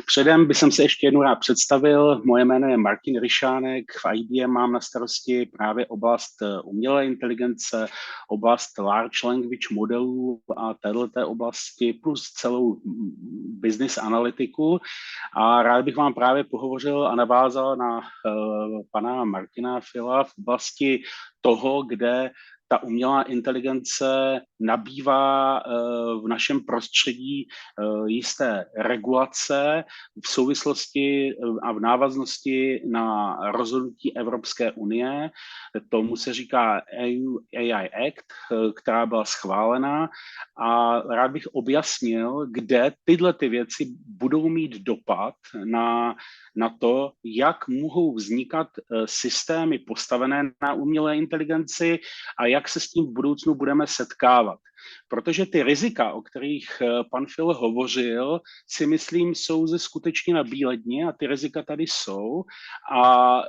Předem bych se ještě jednou rád představil. Moje jméno je Martin Ryšánek. V IBM mám na starosti právě oblast umělé inteligence, oblast large language modelů a této oblasti plus celou business analytiku. A rád bych vám právě pohovořil a navázal na pana Martina Fila v oblasti toho, kde ta umělá inteligence nabývá v našem prostředí jisté regulace v souvislosti a v návaznosti na rozhodnutí Evropské unie. Tomu se říká EU AI Act, která byla schválena, a rád bych objasnil, kde tyhle ty věci budou mít dopad na to, jak mohou vznikat systémy postavené na umělé inteligenci a jak se s tím v budoucnu budeme setkávat. Protože ty rizika, o kterých pan Phil hovořil, si myslím, jsou ze skutečně na bíledni a ty rizika tady jsou. A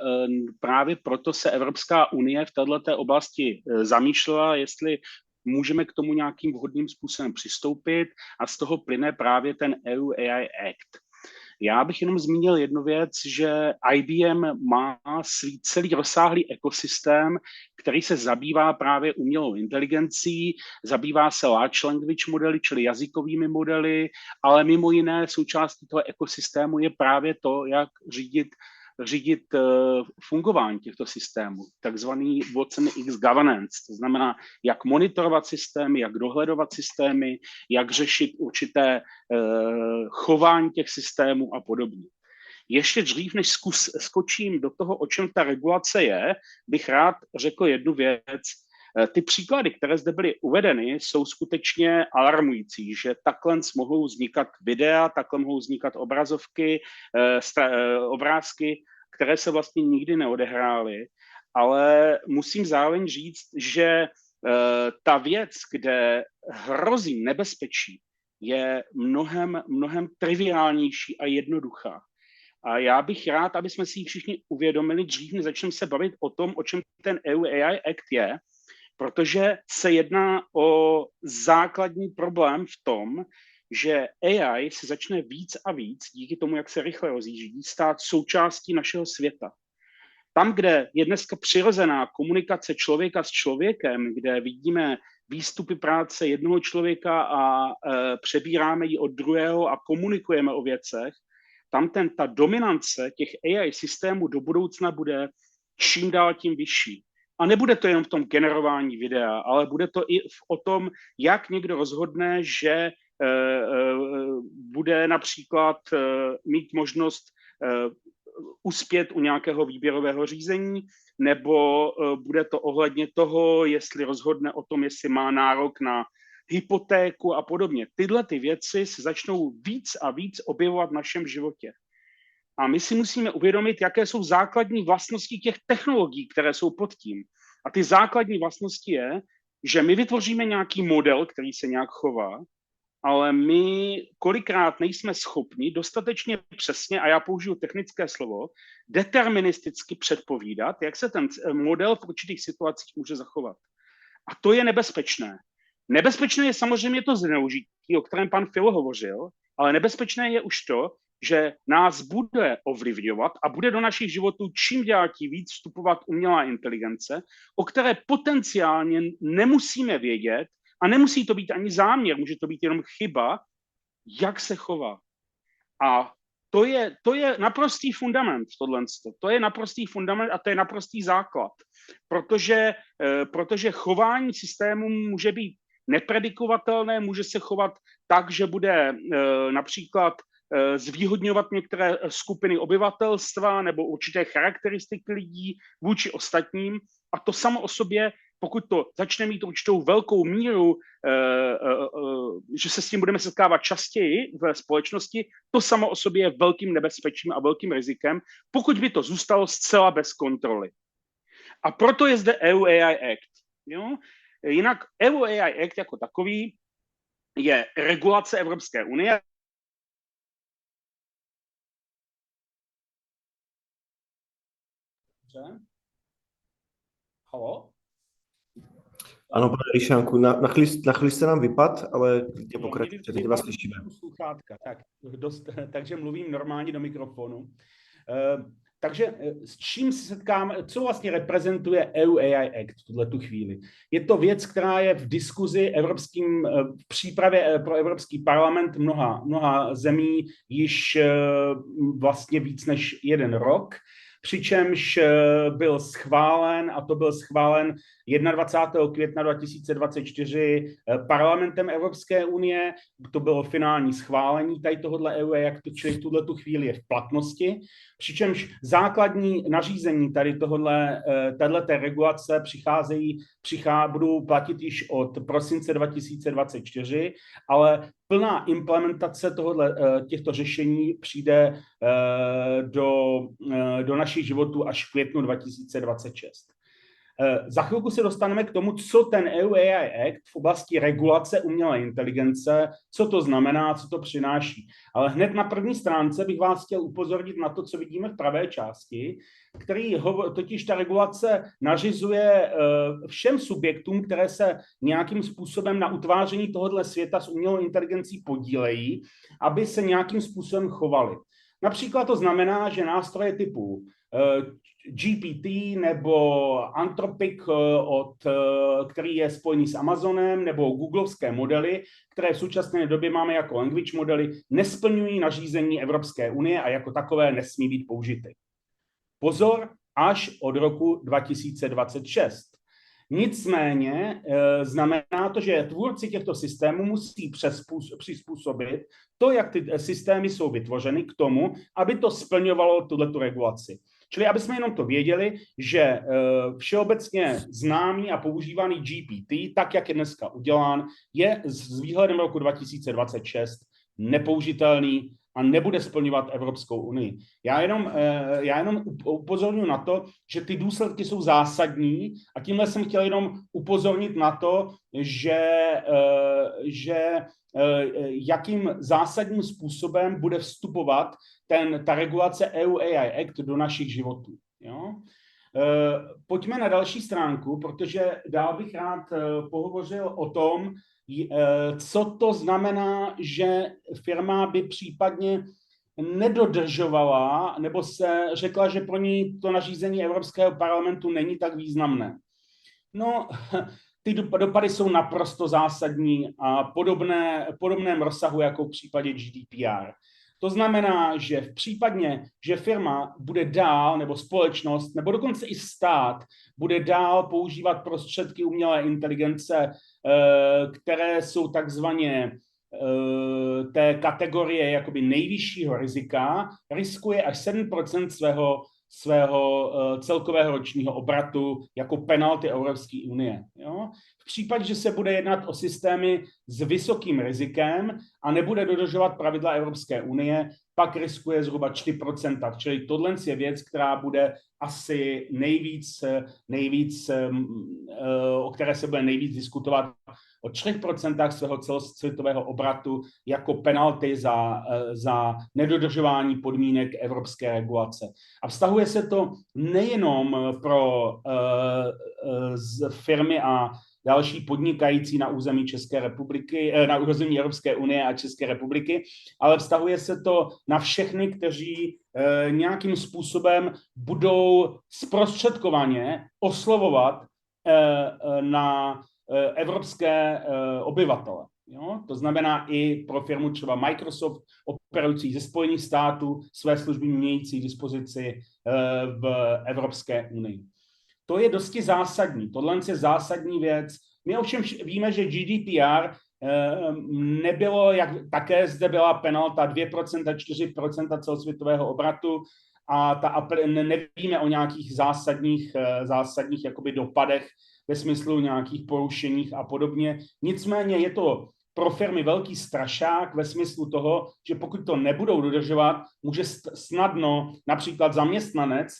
právě proto se Evropská unie v této oblasti zamýšlela, jestli můžeme k tomu nějakým vhodným způsobem přistoupit, a z toho plyne právě ten EU AI Act. Já bych jenom zmínil jednu věc, že IBM má svý celý rozsáhlý ekosystém, který se zabývá právě umělou inteligencí, zabývá se large language modely, čili jazykovými modely, ale mimo jiné součástí toho ekosystému je právě to, jak řídit fungování těchto systémů, takzvaný Watson X governance, to znamená, jak monitorovat systémy, jak dohledovat systémy, jak řešit určité chování těch systémů a podobně. Ještě dřív, než skočím do toho, o čem ta regulace je, bych rád řekl jednu věc. Ty příklady, které zde byly uvedeny, jsou skutečně alarmující, že takhle mohou vznikat videa, takhle mohou vznikat obrazovky, obrázky, které se vlastně nikdy neodehrály, ale musím zároveň říct, že ta věc, kde hrozí nebezpečí, je mnohem triviálnější a jednoduchá. A já bych rád, aby jsme si ji všichni uvědomili, dřív než začneme se bavit o tom, o čem ten EU AI Act je, protože se jedná o základní problém v tom, že AI se začne víc a víc, díky tomu, jak se rychle rozjíždí, stát součástí našeho světa. Tam, kde je dneska přirozená komunikace člověka s člověkem, kde vidíme výstupy práce jednoho člověka a přebíráme ji od druhého a komunikujeme o věcech, tam ta dominance těch AI systémů do budoucna bude čím dál tím vyšší. A nebude to jenom v tom generování videa, ale bude to i o tom, jak někdo rozhodne, že bude například mít možnost uspět u nějakého výběrového řízení, nebo bude to ohledně toho, jestli rozhodne o tom, jestli má nárok na hypotéku a podobně. Tyhle ty věci se začnou víc a víc objevovat v našem životě. A my si musíme uvědomit, jaké jsou základní vlastnosti těch technologií, které jsou pod tím. A ty základní vlastnosti je, že my vytvoříme nějaký model, který se nějak chová, ale my kolikrát nejsme schopni dostatečně přesně, a já použiju technické slovo, deterministicky předpovídat, jak se ten model v určitých situacích může zachovat. A to je nebezpečné. Nebezpečné je samozřejmě to zneužití, o kterém pan Phil hovořil, ale nebezpečné je už to, že nás bude ovlivňovat a bude do našich životů čím dál tím víc vstupovat umělá inteligence, o které potenciálně nemusíme vědět, a nemusí to být ani záměr, může to být jenom chyba, jak se chová. A to je naprostý fundament, tohle. To je naprostý fundament a to je naprostý základ. Protože chování systému může být nepredikovatelné, může se chovat tak, že bude například zvýhodňovat některé skupiny obyvatelstva nebo určité charakteristiky lidí vůči ostatním. A to samo o sobě, pokud to začne mít určitou velkou míru, že se s tím budeme setkávat častěji v společnosti, to samo o sobě je velkým nebezpečím a velkým rizikem, pokud by to zůstalo zcela bez kontroly. A proto je zde EU AI Act. Jo? Jinak EU AI Act jako takový je regulace Evropské unie. Halo? Ano, pane Ryšánku, na chvíli jste nám vypad, ale klidně No, pokračujte, teď vás slyšíme. Sluchátka, tak, takže mluvím normálně do mikrofonu. Takže s čím se setkáme, co vlastně reprezentuje EU AI Act v tuto chvíli? Je to věc, která je v diskuzi v přípravě pro Evropský parlament mnoha zemí již vlastně víc než 1 rok, přičemž byl schválen, a to byl schválen 21. května 2024 parlamentem Evropské unie. To bylo finální schválení tady tohohle EU Actu, čili v tuto chvíli je v platnosti. Přičemž základní nařízení tady téhleté regulace budou platit již od prosince 2024, ale plná implementace těchto řešení přijde do našich životů až v květnu 2026. Za chvilku se dostaneme k tomu, co ten EU AI Act v oblasti regulace umělé inteligence, co to znamená, co to přináší. Ale hned na první stránce bych vás chtěl upozornit na to, co vidíme v pravé části, totiž ta regulace nařizuje všem subjektům, které se nějakým způsobem na utváření tohoto světa s umělou inteligencí podílejí, aby se nějakým způsobem chovali. Například to znamená, že nástroje typu GPT nebo Anthropic, který je spojený s Amazonem, nebo googlovské modely, které v současné době máme jako language modely, nesplňují nařízení Evropské unie a jako takové nesmí být použity. Pozor, až od roku 2026. Nicméně znamená to, že tvůrci těchto systémů musí přizpůsobit to, jak ty systémy jsou vytvořeny k tomu, aby to splňovalo tuhletu regulaci. Čili aby jsme jenom to věděli, že všeobecně známý a používaný GPT, tak jak je dneska udělán, je s výhledem roku 2026 nepoužitelný a nebude splňovat Evropskou unii. Já jenom upozorňuji na to, že ty důsledky jsou zásadní a tímhle jsem chtěl jenom upozornit na to, že jakým zásadním způsobem bude vstupovat ta regulace EU AI Act do našich životů. Jo? Pojďme na další stránku, protože dál bych rád pohovořil o tom, co to znamená, že firma by případně nedodržovala nebo se řekla, že pro ní to nařízení Evropského parlamentu není tak významné. No, ty dopady jsou naprosto zásadní a podobném rozsahu jako v případě GDPR. To znamená, že v případě, že firma bude dál, nebo společnost, nebo dokonce i stát, bude dál používat prostředky umělé inteligence, které jsou takzvaně té kategorie jakoby nejvyššího rizika, riskuje až 7% svého celkového ročního obratu jako penalty Evropské unie. Jo? V případě, že se bude jednat o systémy s vysokým rizikem a nebude dodržovat pravidla Evropské unie, pak riskuje zhruba 4%. Čili tohle je věc, která bude asi nejvíc o které se bude nejvíc diskutovat, o 3% svého celosvětového obratu jako penalty za nedodržování podmínek evropské regulace. A vztahuje se to nejenom pro firmy a další podnikající na území České republiky, na území Evropské unie a České republiky, ale vztahuje se to na všechny, kteří nějakým způsobem budou zprostředkovaně oslovovat na evropské obyvatele. Jo? To znamená i pro firmu třeba Microsoft, operující ze Spojených států, své služby mějící dispozici v Evropské unii. To je dosti zásadní. Tohle je zásadní věc. My ovšem víme, že GDPR nebylo, také zde byla penalta 2%, 4% celosvětového obratu a nevíme o nějakých zásadních jakoby dopadech ve smyslu nějakých porušeních a podobně. Nicméně je to pro firmy velký strašák ve smyslu toho, že pokud to nebudou dodržovat, může snadno například zaměstnanec,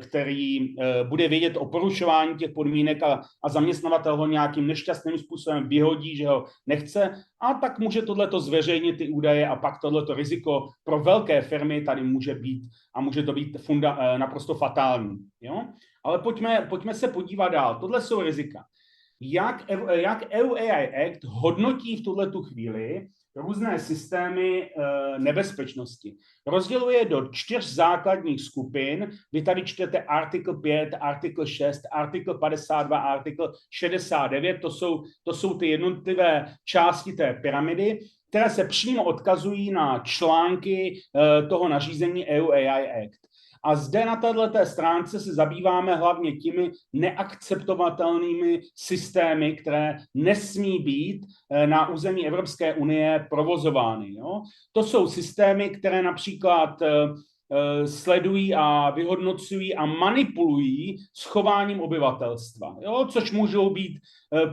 který bude vědět o porušování těch podmínek a zaměstnavatel ho nějakým nešťastným způsobem vyhodí, že ho nechce, a tak může tohleto zveřejnit ty údaje a pak tohleto riziko pro velké firmy tady může být a může to být naprosto fatální. Jo? Ale pojďme se podívat dál. Tohle jsou rizika. jak EU AI Act hodnotí v tuhletu chvíli různé systémy nebezpečnosti. Rozděluje do 4 základních skupin. Vy tady čtete artikl 5, artikl 6, artikl 52, artikl 69. To jsou ty jednotlivé části té pyramidy, které se přímo odkazují na články toho nařízení EU AI Act. A zde na této stránce se zabýváme hlavně těmi neakceptovatelnými systémy, které nesmí být na území Evropské unie provozovány. Jo? To jsou systémy, které například sledují a vyhodnocují a manipulují s chováním obyvatelstva, jo? Což můžou být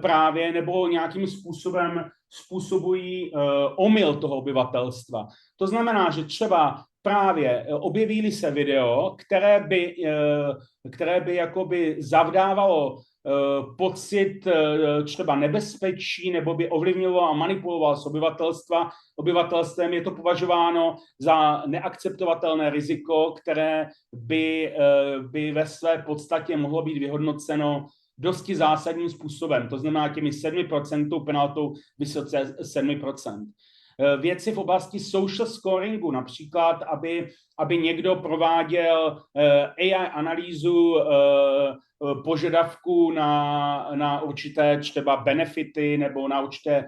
právě nebo nějakým způsobem způsobují omyl toho obyvatelstva. To znamená, že třeba právě objeví se video, které by jakoby zavdávalo pocit třeba nebezpečí nebo by ovlivňovalo a manipulovalo s obyvatelstvem, je to považováno za neakceptovatelné riziko, které by ve své podstatě mohlo být vyhodnoceno dosti zásadním způsobem, to znamená těmi 7% penaltou vysoce 7%. Věci v oblasti social scoringu, například, aby někdo prováděl AI analýzu požadavků na určité třeba benefity nebo na určité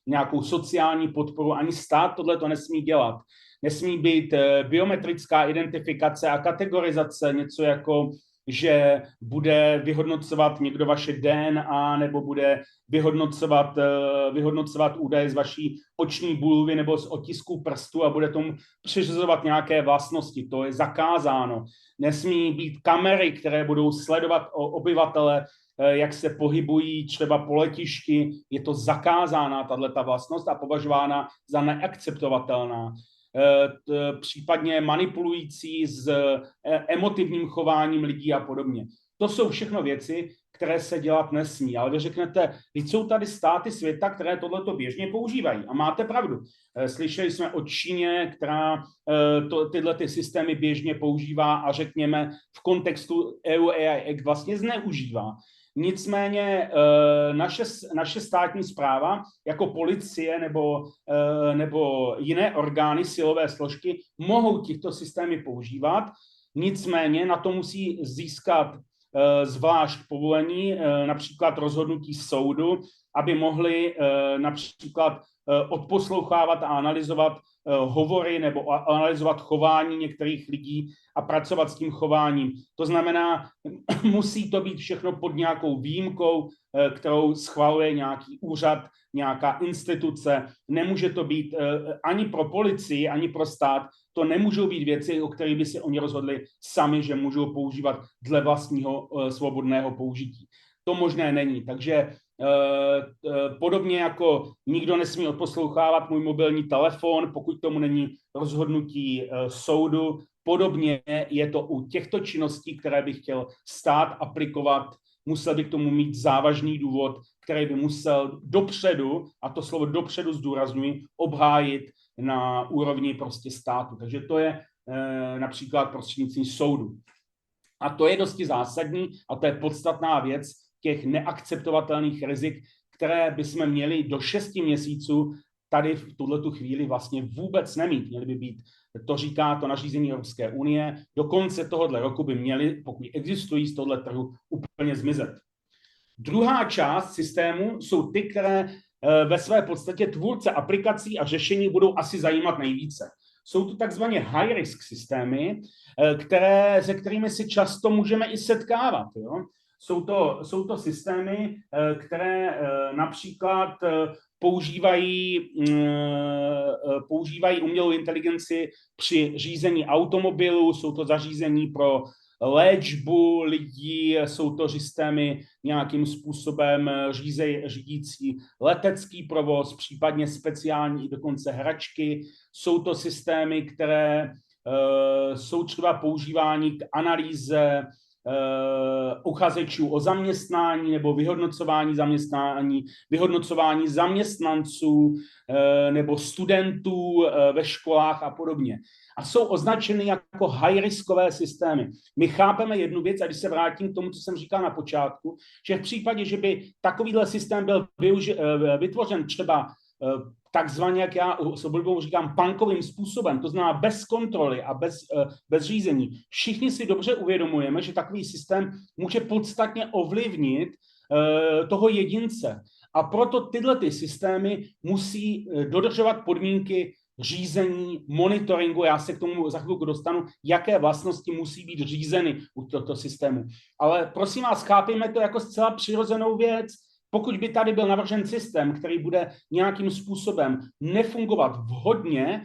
nějakou sociální podporu. Ani stát tohle to nesmí dělat. Nesmí být biometrická identifikace a kategorizace, něco jako že bude vyhodnocovat někdo vaše DNA nebo bude vyhodnocovat údaje z vaší oční bulvy nebo z otisků prstů a bude tomu přiřazovat nějaké vlastnosti. To je zakázáno. Nesmí být kamery, které budou sledovat obyvatele, jak se pohybují třeba po letišti. Je to zakázána tato vlastnost a považována za neakceptovatelná. Případně manipulující s emotivním chováním lidí a podobně. To jsou všechno věci, které se dělat nesmí. Ale vy řeknete, jsou tady státy světa, které tohleto běžně používají. A máte pravdu. Slyšeli jsme o Číně, která tyhle ty systémy běžně používá a řekněme v kontextu EU AI Act vlastně zneužívá. Nicméně naše státní správa jako policie nebo jiné orgány, silové složky mohou těchto systémy používat, nicméně na to musí získat zvlášť povolení, například rozhodnutí soudu, aby mohli například odposlouchávat a analyzovat hovory nebo analyzovat chování některých lidí a pracovat s tím chováním. To znamená, musí to být všechno pod nějakou výjimkou, kterou schvaluje nějaký úřad, nějaká instituce. Nemůže to být ani pro policii, ani pro stát. To nemůžou být věci, o kterých by si oni rozhodli sami, že můžou používat dle vlastního svobodného použití. To možné není. Takže podobně jako nikdo nesmí odposlouchávat můj mobilní telefon, pokud tomu není rozhodnutí soudu, podobně je to u těchto činností, které by chtěl stát aplikovat, musel by k tomu mít závažný důvod, který by musel dopředu, a to slovo dopředu zdůrazňuji, obhájit na úrovni prostě státu. Takže to je například prostřednictvím soudu. A to je dosti zásadní a to je podstatná věc těch neakceptovatelných rizik, které bychom měli do 6 měsíců tady v tuhletu chvíli vlastně vůbec nemít. Měly by být, to říká to nařízení Evropské unie, do konce tohoto roku by měly, pokud existují z tohoto trhu, úplně zmizet. Druhá část systému jsou ty, které ve své podstatě tvůrce aplikací a řešení budou asi zajímat nejvíce. Jsou to takzvané high-risk systémy, se kterými si často můžeme i setkávat. Jo? Jsou to systémy, které například používají umělou inteligenci při řízení automobilů, jsou to zařízení pro léčbu lidí, jsou to systémy nějakým způsobem řídící letecký provoz, případně speciální dokonce hračky. Jsou to systémy, které jsou třeba používány k analýze uchazečů o zaměstnání nebo vyhodnocování zaměstnání, vyhodnocování zaměstnanců nebo studentů ve školách a podobně. A jsou označeny jako high-riskové systémy. My chápeme jednu věc, a když se vrátím k tomu, co jsem říkal na počátku, že v případě, že by takovýhle systém byl vytvořen třeba takzvaně, jak já s oblibou říkám, punkovým způsobem, to znamená bez kontroly a bez řízení. Všichni si dobře uvědomujeme, že takový systém může podstatně ovlivnit toho jedince. A proto tyhle ty systémy musí dodržovat podmínky řízení, monitoringu, já se k tomu za chvilku dostanu, jaké vlastnosti musí být řízeny u tohoto systému. Ale prosím vás, chápejme to jako zcela přirozenou věc. Pokud by tady byl navržen systém, který bude nějakým způsobem nefungovat vhodně,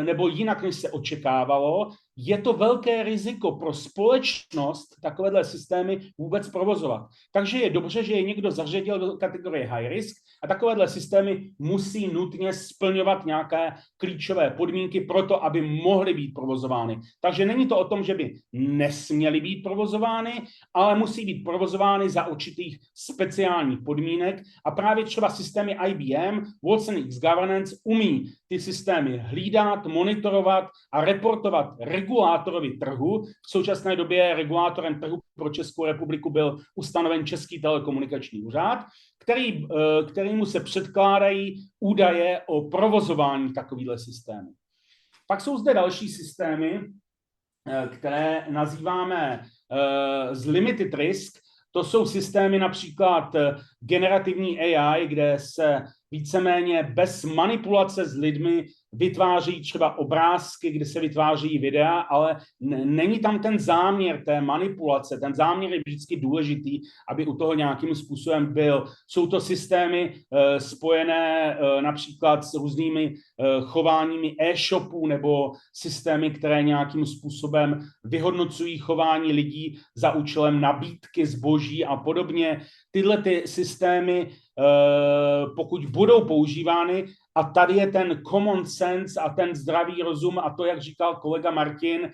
nebo jinak, než se očekávalo, je to velké riziko pro společnost takovéhle systémy vůbec provozovat. Takže je dobře, že je někdo zařadil do kategorie high risk a takovéhle systémy musí nutně splňovat nějaké klíčové podmínky pro to, aby mohly být provozovány. Takže není to o tom, že by nesměly být provozovány, ale musí být provozovány za určitých speciálních podmínek a právě třeba systémy IBM, Watson X Governance, umí ty systémy hlídat, monitorovat a reportovat regulátorovi trhu. V současné době regulátorem trhu pro Českou republiku byl ustanoven Český telekomunikační úřad, kterému se předkládají údaje o provozování takovýchto systémů. Pak jsou zde další systémy, které nazýváme z limited risk. To jsou systémy například generativní AI, kde se víceméně bez manipulace s lidmi vytváří třeba obrázky, kde se vytváří videa, ale není tam ten záměr té manipulace. Ten záměr je vždycky důležitý, aby u toho nějakým způsobem byl. Jsou to systémy spojené například s různými chováními e-shopů nebo systémy, které nějakým způsobem vyhodnocují chování lidí za účelem nabídky zboží a podobně. Tyhle ty systémy, pokud budou používány, a tady je ten common sense a ten zdravý rozum a to, jak říkal kolega Martin,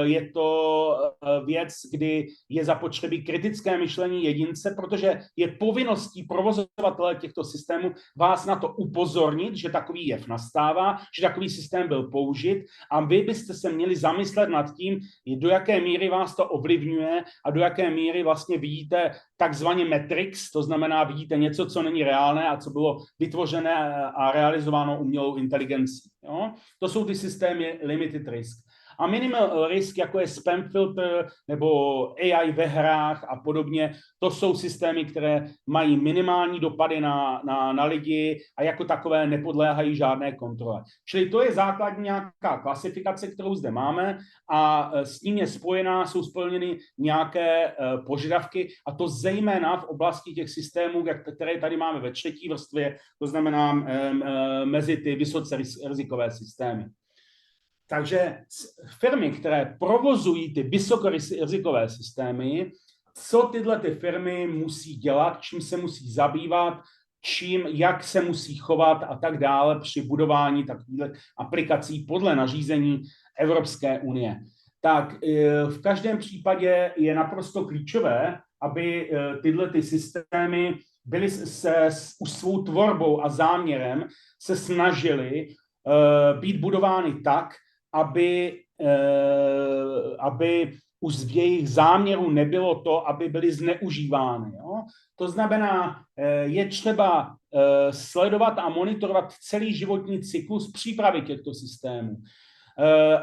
je to věc, kdy je zapotřebí kritické myšlení jedince, protože je povinností provozovatele těchto systémů vás na to upozornit, že takový jev nastává, že takový systém byl použit a vy byste se měli zamyslet nad tím, do jaké míry vás to ovlivňuje a do jaké míry vlastně vidíte takzvaně Matrix, to znamená vidíte něco, co není reálné a co bylo vytvořené a realizováno umělou inteligencí. Jo? To jsou ty systémy limited risk. A minimal risk, jako je spam filter nebo AI ve hrách a podobně, to jsou systémy, které mají minimální dopady na lidi a jako takové nepodléhají žádné kontrole. Čili to je základní nějaká klasifikace, kterou zde máme a s tím je jsou splněny nějaké požadavky a to zejména v oblasti těch systémů, které tady máme ve třetí vrstvě, to znamená mezi ty vysoce rizikové systémy. Takže firmy, které provozují ty vysokorizikové systémy, co tyhle ty firmy musí dělat, čím se musí zabývat, jak se musí chovat a tak dále při budování takových aplikací podle nařízení Evropské unie. Tak v každém případě je naprosto klíčové, aby tyhle ty systémy byly už svou tvorbou a záměrem se snažily být budovány tak, aby už v jejich záměru nebylo to, aby byly zneužívány. Jo? To znamená, je třeba sledovat a monitorovat celý životní cyklus přípravy těchto systémů.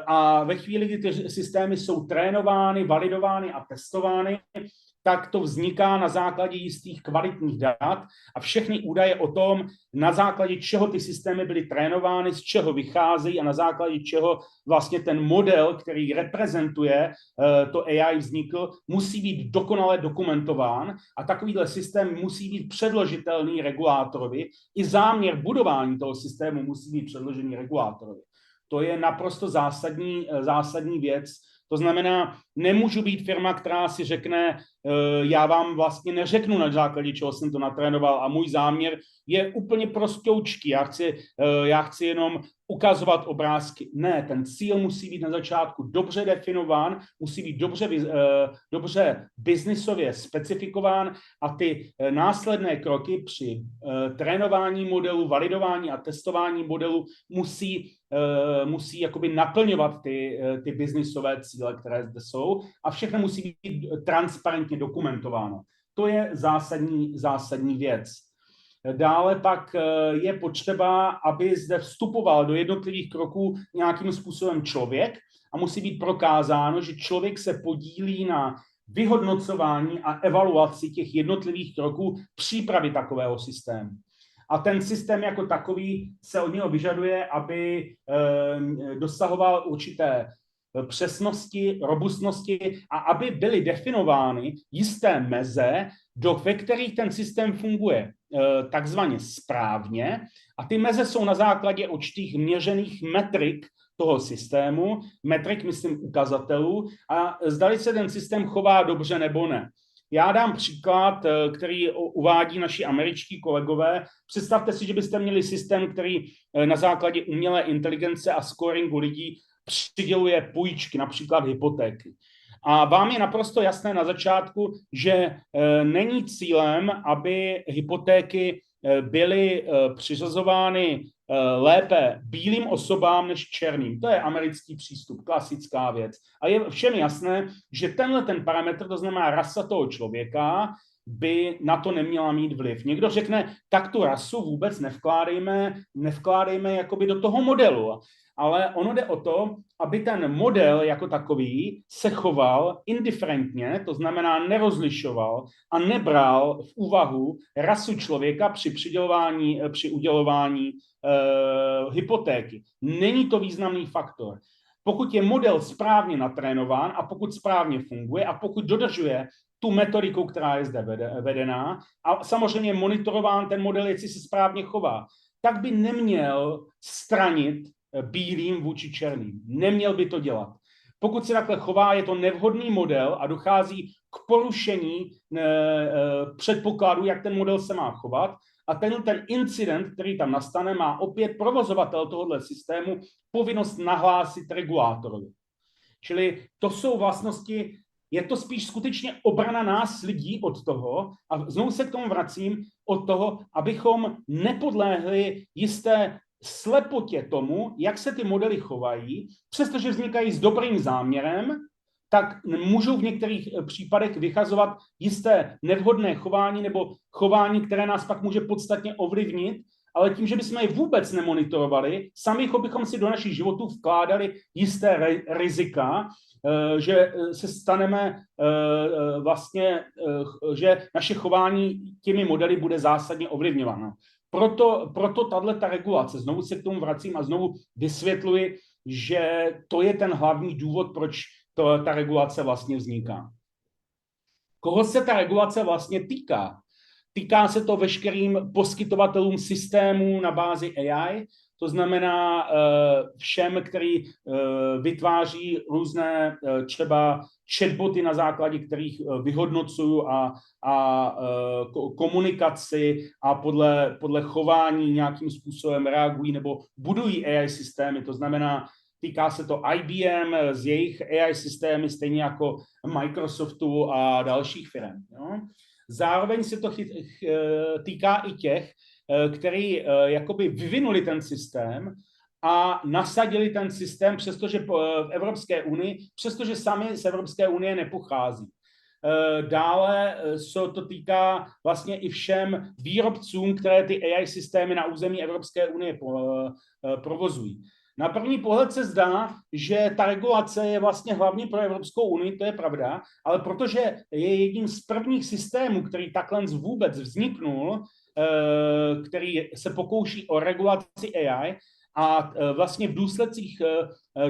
A ve chvíli, kdy ty systémy jsou trénovány, validovány a testovány, tak to vzniká na základě jistých kvalitních dat a všechny údaje o tom, na základě čeho ty systémy byly trénovány, z čeho vycházejí a na základě čeho vlastně ten model, který reprezentuje to AI vznikl, musí být dokonale dokumentován a takovýhle systém musí být předložitelný regulátorovi. I záměr budování toho systému musí být předložený regulátorovi. To je naprosto zásadní věc. To znamená, nemůžu být firma, která si řekne, já vám vlastně neřeknu, na základě čeho jsem to natrénoval a můj záměr je úplně prostoučký. Já chci jenom ukazovat obrázky. Ne, ten cíl musí být na začátku dobře definován, musí být dobře biznisově specifikován a ty následné kroky při trénování modelu, validování a testování modelu musí jakoby naplňovat ty biznisové cíle, které zde jsou a všechno musí být transparentně dokumentováno. To je zásadní věc. Dále pak je potřeba, aby zde vstupoval do jednotlivých kroků nějakým způsobem člověk a musí být prokázáno, že člověk se podílí na vyhodnocování a evaluaci těch jednotlivých kroků přípravy takového systému. A ten systém jako takový se od něho vyžaduje, aby dosahoval určité přesnosti, robustnosti a aby byly definovány jisté meze, ve kterých ten systém funguje takzvaně správně. A ty meze jsou na základě určitých měřených metrik toho systému, metrik, myslím, ukazatelů, a zdali se ten systém chová dobře nebo ne. Já dám příklad, který uvádí naši američtí kolegové. Představte si, že byste měli systém, který na základě umělé inteligence a scoringu lidí přiděluje půjčky, například hypotéky. A vám je naprosto jasné na začátku, že není cílem, aby hypotéky byly přiřazovány lépe bílým osobám než černým. To je americký přístup, klasická věc. A je všem jasné, že tenhle ten parametr, to znamená rasa toho člověka, by na to neměla mít vliv. Někdo řekne, tak tu rasu vůbec nevkládejme jakoby do toho modelu. Ale ono jde o to, aby ten model jako takový se choval indiferentně, to znamená nerozlišoval a nebral v úvahu rasu člověka při udělování hypotéky. Není to významný faktor. Pokud je model správně natrénován a pokud správně funguje a pokud dodržuje tu metodiku, která je zde vedená a samozřejmě monitorován ten model, jestli se správně chová, tak by neměl stranit bílým vůči černým. Neměl by to dělat. Pokud se takhle chová, je to nevhodný model a dochází k porušení předpokladu, jak ten model se má chovat. A ten incident, který tam nastane, má opět provozovatel tohoto systému povinnost nahlásit regulátorovi. Čili to jsou vlastnosti, je to spíš skutečně obrana nás lidí od toho, a znovu se k tomu vracím, od toho, abychom nepodléhli jisté slepotě tomu, jak se ty modely chovají, přestože vznikají s dobrým záměrem, tak můžou v některých případech vychazovat jisté nevhodné chování nebo chování, které nás pak může podstatně ovlivnit, ale tím, že bychom je vůbec nemonitorovali, sami bychom si do našich životů vkládali jisté rizika, že se staneme vlastně, že naše chování těmi modely bude zásadně ovlivňováno. Proto tato regulace, znovu se k tomu vracím a znovu vysvětluji, že to je ten hlavní důvod, proč ta regulace vlastně vzniká. Koho se ta regulace vlastně týká? Týká se to veškerým poskytovatelům systémů na bázi AI, to znamená všem, který vytváří různé třeba chatboty, na základě kterých vyhodnocují a komunikaci a podle chování nějakým způsobem reagují nebo budují AI systémy. To znamená, týká se to IBM z jejich AI systémy, stejně jako Microsoftu a dalších firm. Jo? Zároveň se to týká i těch, kteří jakoby vyvinuli ten systém a nasadili ten systém, přestože v Evropské unii, přestože sami z Evropské unie nepochází. Dále se to týká vlastně i všem výrobcům, které ty AI systémy na území Evropské unie provozují. Na první pohled se zdá, že ta regulace je vlastně hlavně pro Evropskou unii, to je pravda, ale protože je jedním z prvních systémů, který takhle vůbec vzniknul, který se pokouší o regulaci AI a vlastně v důsledcích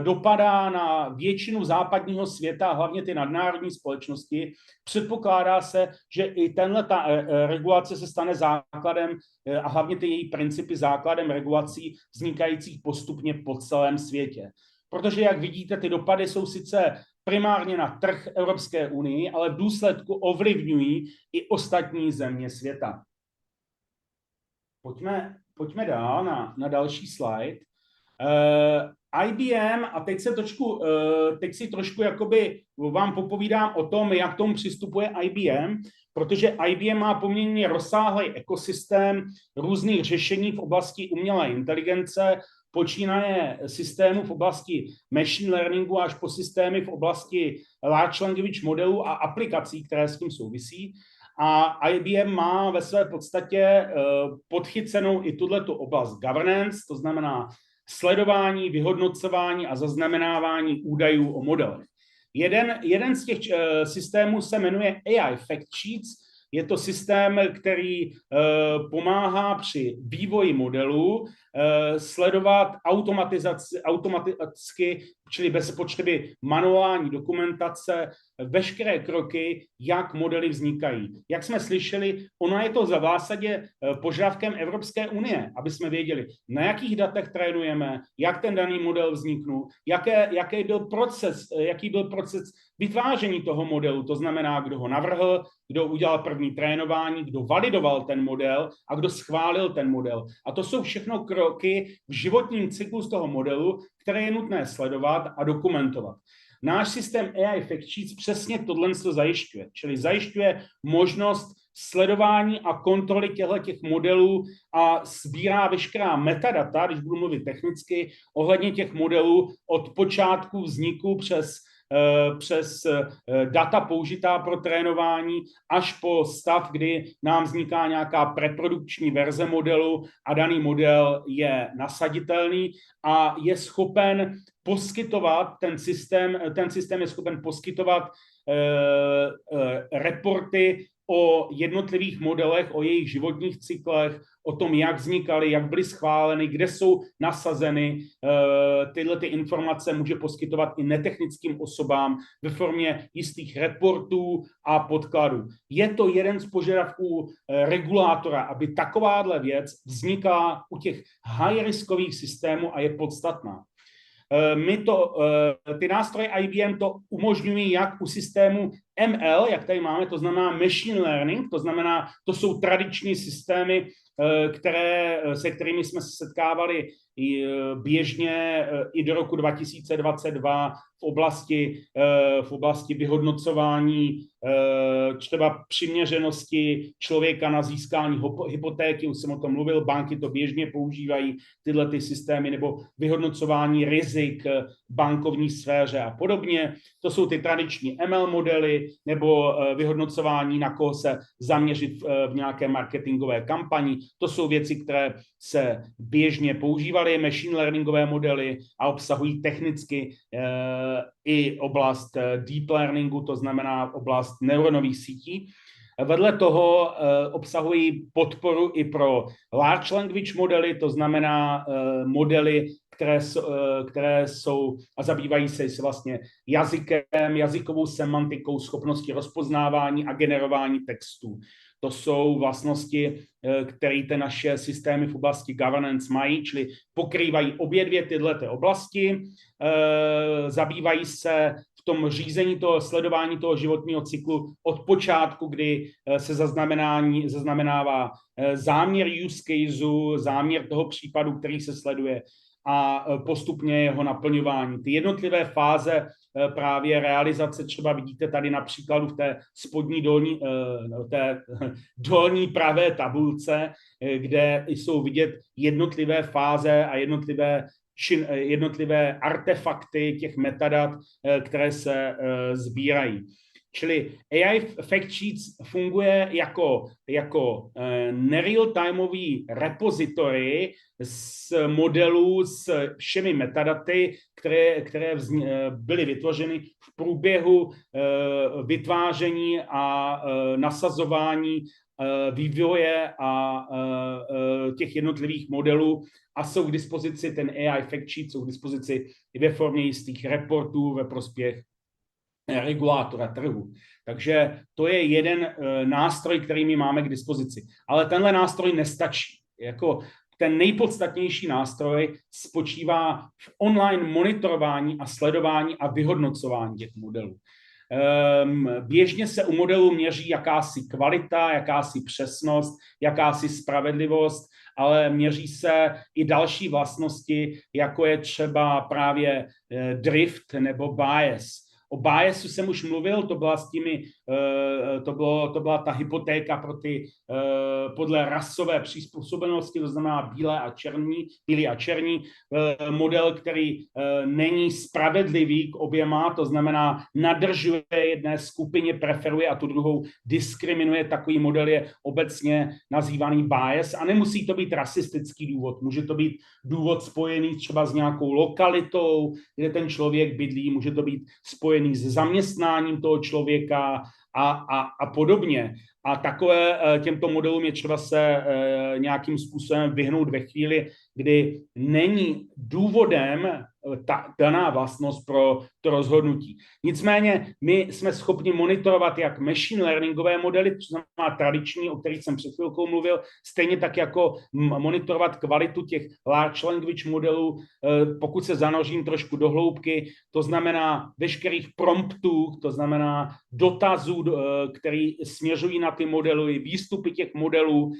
dopadá na většinu západního světa, a hlavně ty nadnárodní společnosti, předpokládá se, že i ta regulace se stane základem a hlavně ty její principy základem regulací vznikajících postupně po celém světě. protože, jak vidíte, ty dopady jsou sice primárně na trh Evropské unii, ale v důsledku ovlivňují i ostatní země světa. Pojďme dál na další slide. IBM, a teď si trošku jakoby vám popovídám o tom, jak tomu přistupuje IBM, protože IBM má poměrně rozsáhlý ekosystém různých řešení v oblasti umělé inteligence, počínaje systémů v oblasti machine learningu až po systémy v oblasti large language modelů a aplikací, které s tím souvisí. A IBM má ve své podstatě podchycenou i tuhletu oblast governance, to znamená sledování, vyhodnocování a zaznamenávání údajů o modelech. Jeden z těch systémů se jmenuje AI Fact Sheets. Je to systém, který pomáhá při vývoji modelů sledovat automaticky, čili bez potřeby manuální dokumentace, veškeré kroky, jak modely vznikají. Jak jsme slyšeli, ono je to za zásadě požadavkem Evropské unie, aby jsme věděli, na jakých datech trénujeme, jak ten daný model vzniknul, jaký byl proces vytváření toho modelu, to znamená, kdo ho navrhl, kdo udělal první trénování, kdo validoval ten model a kdo schválil ten model. A to jsou všechno kroky v životním cyklu z toho modelu, které je nutné sledovat a dokumentovat. Náš systém AI Fact Sheets přesně tohle zajišťuje, čili zajišťuje možnost sledování a kontroly těch modelů a sbírá veškerá metadata, když budu mluvit technicky, ohledně těch modelů od počátku vzniku přes data použitá pro trénování až po stav, kdy nám vzniká nějaká preprodukční verze modelu a daný model je nasaditelný a je schopen poskytovat, ten systém je schopen poskytovat reporty o jednotlivých modelech, o jejich životních cyklech, o tom, jak vznikaly, jak byly schváleny, kde jsou nasazeny. Tyhle ty informace může poskytovat i netechnickým osobám ve formě jistých reportů a podkladů. Je to jeden z požadavků regulátora, aby takováhle věc vznikla u těch high-riskových systémů a je podstatná. Ty nástroje IBM to umožňují jak u systému ML, jak tady máme, to znamená machine learning, to znamená, to jsou tradiční systémy, se kterými jsme se setkávali běžně i do roku 2022 v oblasti vyhodnocování třeba přiměřenosti člověka na získání hypotéky, už jsem o tom mluvil, banky to běžně používají, tyhle ty systémy, nebo vyhodnocování rizik bankovní sféře a podobně. To jsou ty tradiční ML modely, nebo vyhodnocování, na koho se zaměřit v nějaké marketingové kampani. To jsou věci, které se běžně používaly, machine learningové modely a obsahují technicky i oblast deep learningu, to znamená oblast neuronových sítí. Vedle toho obsahují podporu i pro large language modely, to znamená modely, které jsou a zabývají se vlastně jazykem, jazykovou semantikou, schopností rozpoznávání a generování textů. To jsou vlastnosti, které ty naše systémy v oblasti governance mají, čili pokrývají obě dvě tyhle oblasti, zabývají se v tom řízení toho sledování toho životního cyklu od počátku, kdy se zaznamenává záměr use caseu, záměr toho případu, který se sleduje, a postupně jeho naplňování. Ty jednotlivé fáze právě realizace třeba vidíte tady na příkladu v té spodní dolní pravé tabulce, kde jsou vidět jednotlivé fáze a jednotlivé artefakty těch metadat, které se sbírají. Čili AI Fact Sheets funguje jako nereal-timeový repository z modelů s všemi metadaty, které byly vytvořeny v průběhu vytváření a nasazování vývoje a těch jednotlivých modelů a jsou k dispozici, ten AI Fact Sheet jsou k dispozici i ve formě jistých reportů ve prospěch regulátora trhu. Takže to je jeden nástroj, který my máme k dispozici. Ale tenhle nástroj nestačí. ten nejpodstatnější nástroj spočívá v online monitorování a sledování a vyhodnocování těch modelů. Běžně se u modelů měří jakási kvalita, jakási přesnost, jakási spravedlivost, ale měří se i další vlastnosti, jako je třeba právě drift nebo bias. O biasu jsem už mluvil, to byla ta hypotéka pro ty podle rasové přizpůsobenosti, to znamená bílí a černí, model, který není spravedlivý k oběma, to znamená nadržuje jedné skupině, preferuje a tu druhou diskriminuje. Takový model je obecně nazývaný bias a nemusí to být rasistický důvod, může to být důvod spojený třeba s nějakou lokalitou, kde ten člověk bydlí, může to být spojený s zaměstnáním toho člověka a podobně. A těmto modelům je třeba se nějakým způsobem vyhnout ve chvíli, kdy není důvodem ta daná vlastnost pro to rozhodnutí. Nicméně my jsme schopni monitorovat jak machine learningové modely, to znamená tradiční, o kterých jsem před chvilkou mluvil, stejně tak jako monitorovat kvalitu těch large language modelů, pokud se zanořím trošku do hloubky, to znamená veškerých promptů, to znamená dotazů, který směřují na ty modely, výstupy těch modelů,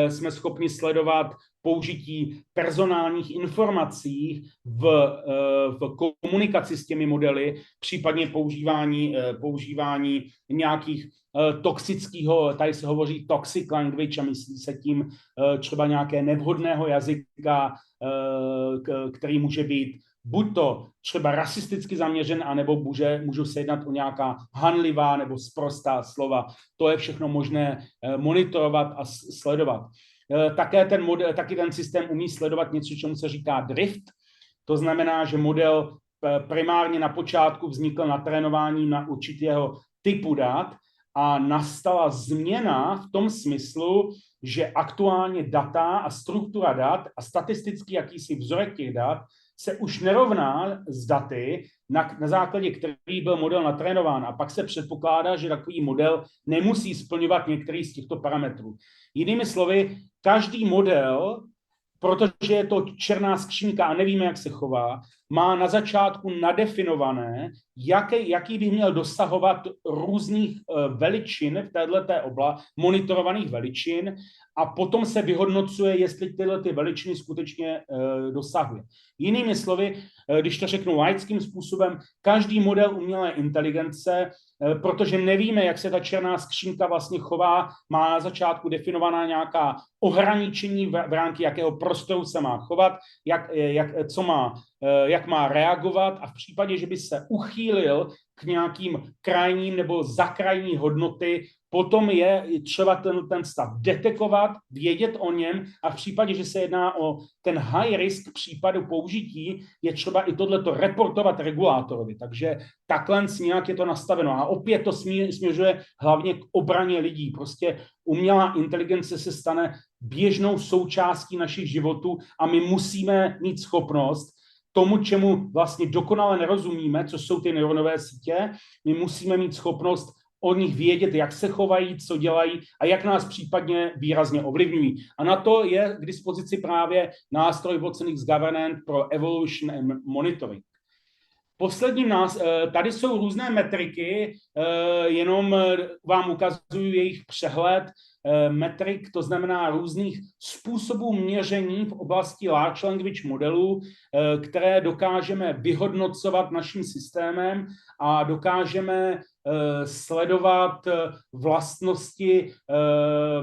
jsme schopni sledovat použití personálních informací v komunikaci s těmi modely, případně používání nějakých toxického, tady se hovoří toxic language a myslí se tím třeba nějaké nevhodného jazyka, který může být buď to třeba rasisticky zaměřen, anebo můžou se jednat o nějaká hanlivá nebo sprostá slova. To je všechno možné monitorovat a sledovat. Taky ten systém umí sledovat něco, čemu se říká drift. To znamená, že model primárně na počátku vznikl na trénování na určitého typu dat a nastala změna v tom smyslu, že aktuálně data a struktura dat a statistický jakýsi vzorek těch dat se už nerovná s daty, na základě kterých byl model natrénován. A pak se předpokládá, že takový model nemusí splňovat některý z těchto parametrů. Jinými slovy, každý model, protože je to černá skřínka a nevíme, jak se chová, má na začátku nadefinované, jaký by měl dosahovat různých veličin v této oblasti, monitorovaných veličin, a potom se vyhodnocuje, jestli tyhle ty veličiny skutečně dosahuje. Jinými slovy, když to řeknu laickým způsobem, každý model umělé inteligence, protože nevíme, jak se ta černá skřínka vlastně chová, má na začátku definovaná nějaká ohraničení v rámci jakého prostoru se má chovat, jak má reagovat, a v případě, že by se uchýlil k nějakým krajním nebo za krajní hodnoty, potom je třeba ten stav detekovat, vědět o něm, a v případě, že se jedná o ten high risk případu použití, je třeba i tohleto reportovat regulátorovi. Takže takhle nějak je to nastaveno. A opět to směřuje hlavně k obraně lidí. Prostě umělá inteligence se stane běžnou součástí našich životů a my musíme mít schopnost tomu, čemu vlastně dokonale nerozumíme, co jsou ty neuronové sítě, my musíme mít schopnost od nich vědět, jak se chovají, co dělají a jak nás případně výrazně ovlivňují. A na to je k dispozici právě nástroj Watson X Governance pro Evolution and Monitoring. Tady jsou různé metriky, jenom vám ukazuju jejich přehled metrik, to znamená různých způsobů měření v oblasti large language modelů, které dokážeme vyhodnocovat naším systémem a dokážeme sledovat vlastnosti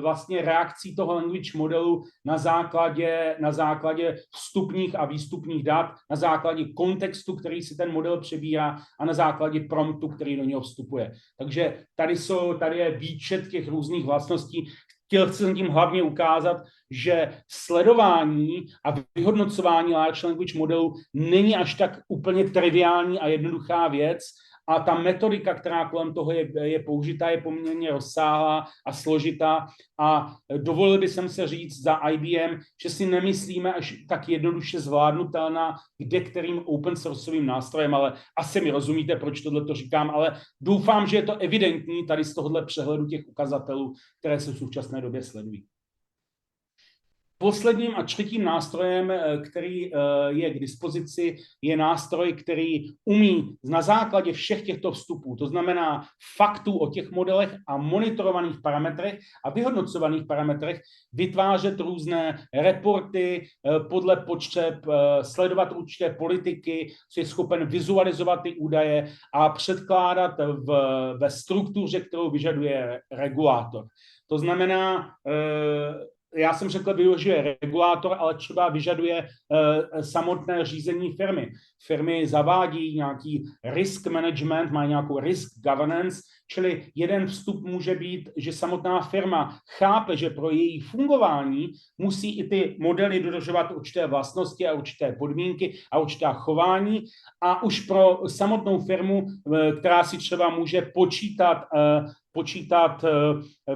vlastně reakcí toho language modelu na základě vstupních a výstupních dat, na základě kontextu, který si ten model přebírá, a na základě promptu, který do něho vstupuje. Takže tady je výčet těch různých vlastností. Chtěl jsem tím hlavně ukázat, že sledování a vyhodnocování large language modelů není až tak úplně triviální a jednoduchá věc, a ta metodika, která kolem toho je použitá, je poměrně rozsáhlá a složitá, a dovolil bych se říct za IBM, že si nemyslíme až tak jednoduše zvládnutelná kterým open sourceovým nástrojem, ale asi mi rozumíte, proč tohle to říkám, ale doufám, že je to evidentní tady z tohohle přehledu těch ukazatelů, které se v současné době sledují. Posledním a třetím nástrojem, který je k dispozici, je nástroj, který umí na základě všech těchto vstupů, to znamená faktů o těch modelech a monitorovaných parametrech a vyhodnocovaných parametrech, vytvářet různé reporty podle potřeb, sledovat určité politiky, co je schopen vizualizovat ty údaje a předkládat ve struktuře, kterou vyžaduje regulátor. To znamená, já jsem řekl, využije regulátor, ale třeba vyžaduje samotné řízení firmy. Firmy zavádí nějaký risk management, má nějakou risk governance, čili jeden vstup může být, že samotná firma chápe, že pro její fungování musí i ty modely dodržovat určité vlastnosti a určité podmínky a určitá chování a už pro samotnou firmu, která si třeba může počítat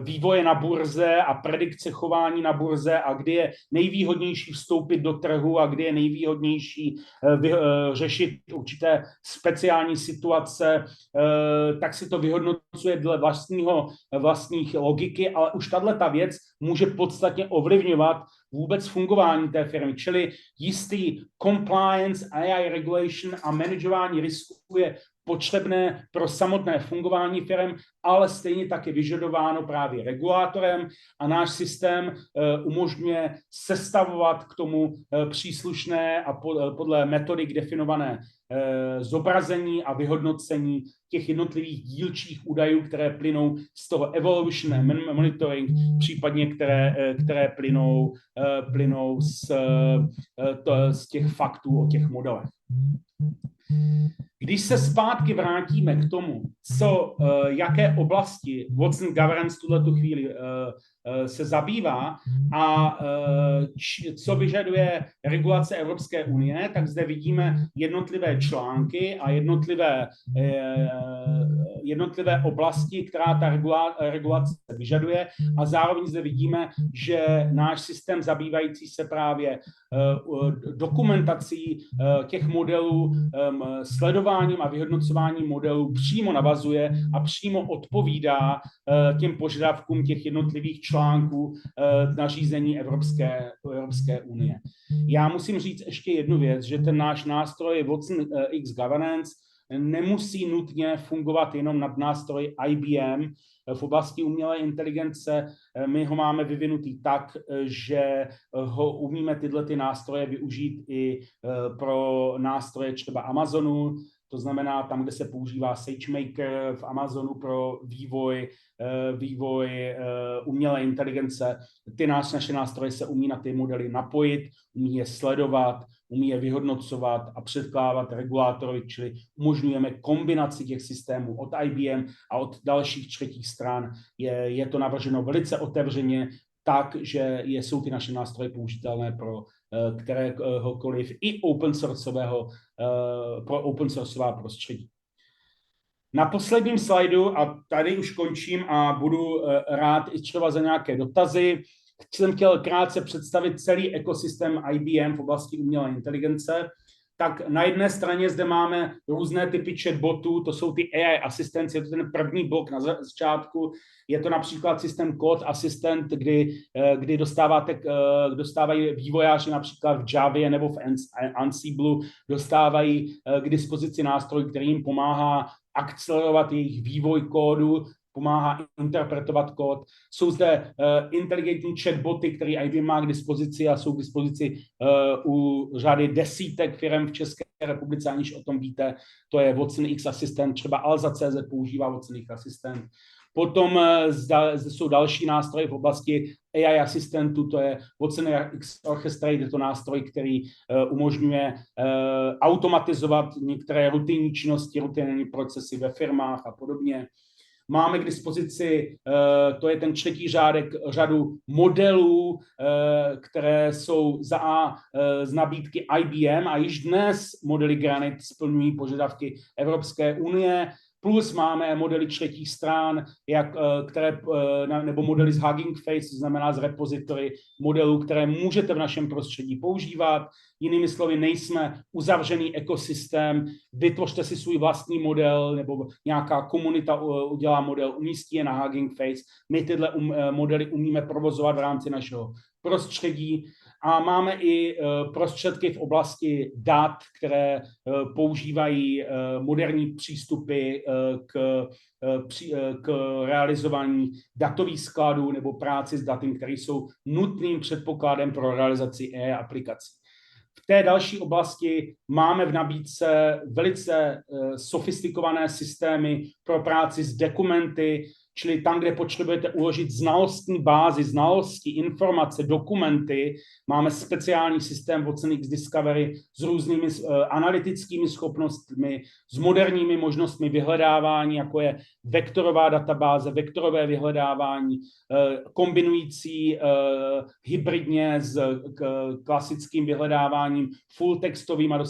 vývoje na burze a predikce chování na burze a kdy je nejvýhodnější vstoupit do trhu a kdy je nejvýhodnější řešit určité speciální situace, tak si to vyhodnocuje dle vlastních logiky, ale už tato věc může podstatně ovlivňovat vůbec fungování té firmy. Čili jistý compliance, AI regulation a manažování risku je potřebné pro samotné fungování firm, ale stejně tak je vyžadováno právě regulátorem a náš systém umožňuje sestavovat k tomu příslušné a podle metodik definované zobrazení a vyhodnocení těch jednotlivých dílčích údajů, které plynou z toho evolution and monitoring, případně které plynou z těch faktů o těch modelech. Když se zpátky vrátíme k tomu, jaké oblasti Watson Governance v tuhletu chvíli se zabývá a co vyžaduje regulace Evropské unie, tak zde vidíme jednotlivé články a jednotlivé oblasti, která ta regulace vyžaduje a zároveň zde vidíme, že náš systém zabývající se právě dokumentací těch modelů, sledováním a vyhodnocováním modelů přímo navazuje a přímo odpovídá těm požadavkům těch jednotlivých článků nařízení Evropské unie. Já musím říct ještě jednu věc, že ten náš nástroj Watson X Governance nemusí nutně fungovat jenom nad nástroji IBM v oblasti umělé inteligence. My ho máme vyvinutý tak, že ho umíme tyhle nástroje využít i pro nástroje třeba Amazonu, to znamená tam, kde se používá SageMaker v Amazonu pro vývoj umělé inteligence. Naše nástroje se umí na ty modely napojit, umí je sledovat, umí je vyhodnocovat a předkládat regulátorovi, čili umožňujeme kombinaci těch systémů od IBM a od dalších třetích stran. Je to navrženo velice otevřeně, tak, že jsou ty naše nástroje použitelné pro kteréhokoliv i pro open sourceová prostředí. Na posledním slajdu, a tady už končím a budu rád i třeba za nějaké dotazy, jsem chtěl krátce představit celý ekosystém IBM v oblasti umělé inteligence. Tak na jedné straně zde máme různé typy chatbotů, to jsou ty AI asistence, je to ten první blok na začátku, je to například systém Code Assistant, kdy dostávají vývojáři například v Javě nebo v Ansible, dostávají k dispozici nástroj, který jim pomáhá akcelerovat jejich vývoj kódu, pomáhá interpretovat kód. Jsou zde inteligentní chatboty, které IBM má k dispozici a jsou k dispozici u řady desítek firm v České republice, aniž o tom víte. To je Watson X Assistant, třeba Alza.cz používá Watson X Assistant. Potom zde jsou další nástroje v oblasti AI asistentu, to je Watson X Orchestrate, je to nástroj, který umožňuje automatizovat některé rutinní činnosti, rutinní procesy ve firmách a podobně. Máme k dispozici, to je ten třetí řadu modelů, které jsou z nabídky IBM a již dnes modely Granite splňují požadavky Evropské unie, plus máme modely třetích stran, nebo modely z Hugging Face, to znamená z repository modelů, které můžete v našem prostředí používat. Jinými slovy, nejsme uzavřený ekosystém, vytvořte si svůj vlastní model, nebo nějaká komunita udělá model, umístí je na Hugging Face. My tyhle modely umíme provozovat v rámci našeho prostředí a máme i prostředky v oblasti dat, které používají moderní přístupy k realizování datových skladů nebo práci s daty, které jsou nutným předpokladem pro realizaci AI aplikací. V té další oblasti máme v nabídce velice sofistikované systémy pro práci s dokumenty, čili tam, kde potřebujete uložit znalostní bázi, znalosti, informace, dokumenty. Máme speciální systém Watson X Discovery s různými analytickými schopnostmi, s moderními možnostmi vyhledávání, jako je vektorová databáze, vektorové vyhledávání, kombinující hybridně s klasickým vyhledáváním full textovým a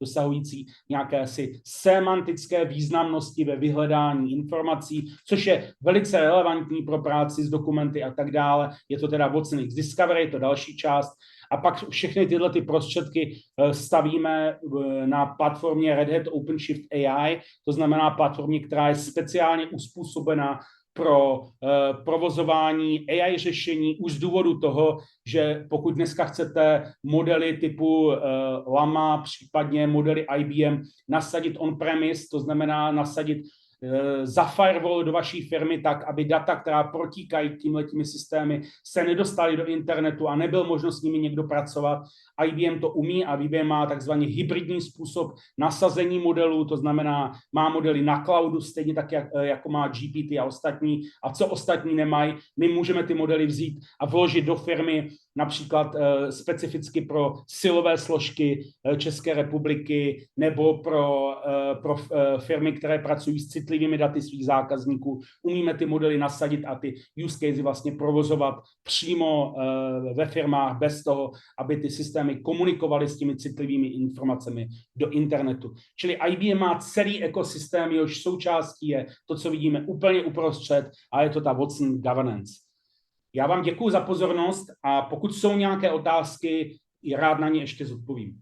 dosahující nějaké si semantické významnosti ve vyhledání informací, což je velice relevantní pro práci s dokumenty a tak dále. Je to teda Watson X Discovery, to další část. A pak všechny tyhle ty prostředky stavíme na platformě Red Hat OpenShift AI, to znamená platformě, která je speciálně uspůsobena pro provozování AI řešení už z důvodu toho, že pokud dneska chcete modely typu Llama, případně modely IBM nasadit on-premise, to znamená nasadit za firewall do vaší firmy tak, aby data, která protíkají tímhletými systémy, se nedostaly do internetu a nebyl možnost s nimi někdo pracovat. IBM to umí a IBM má takzvaný hybridní způsob nasazení modelů, to znamená, má modely na cloudu, stejně tak, jako má GPT a ostatní. A co ostatní nemají, my můžeme ty modely vzít a vložit do firmy, například specificky pro silové složky České republiky nebo pro firmy, které pracují s citlivými daty svých zákazníků. Umíme ty modely nasadit a ty use casey vlastně provozovat přímo ve firmách bez toho, aby ty systémy komunikovaly s těmi citlivými informacemi do internetu. Čili IBM má celý ekosystém, jehož součástí je to, co vidíme úplně uprostřed, a je to ta Watson Governance. Já vám děkuji za pozornost a pokud jsou nějaké otázky, rád na ně ještě zodpovím.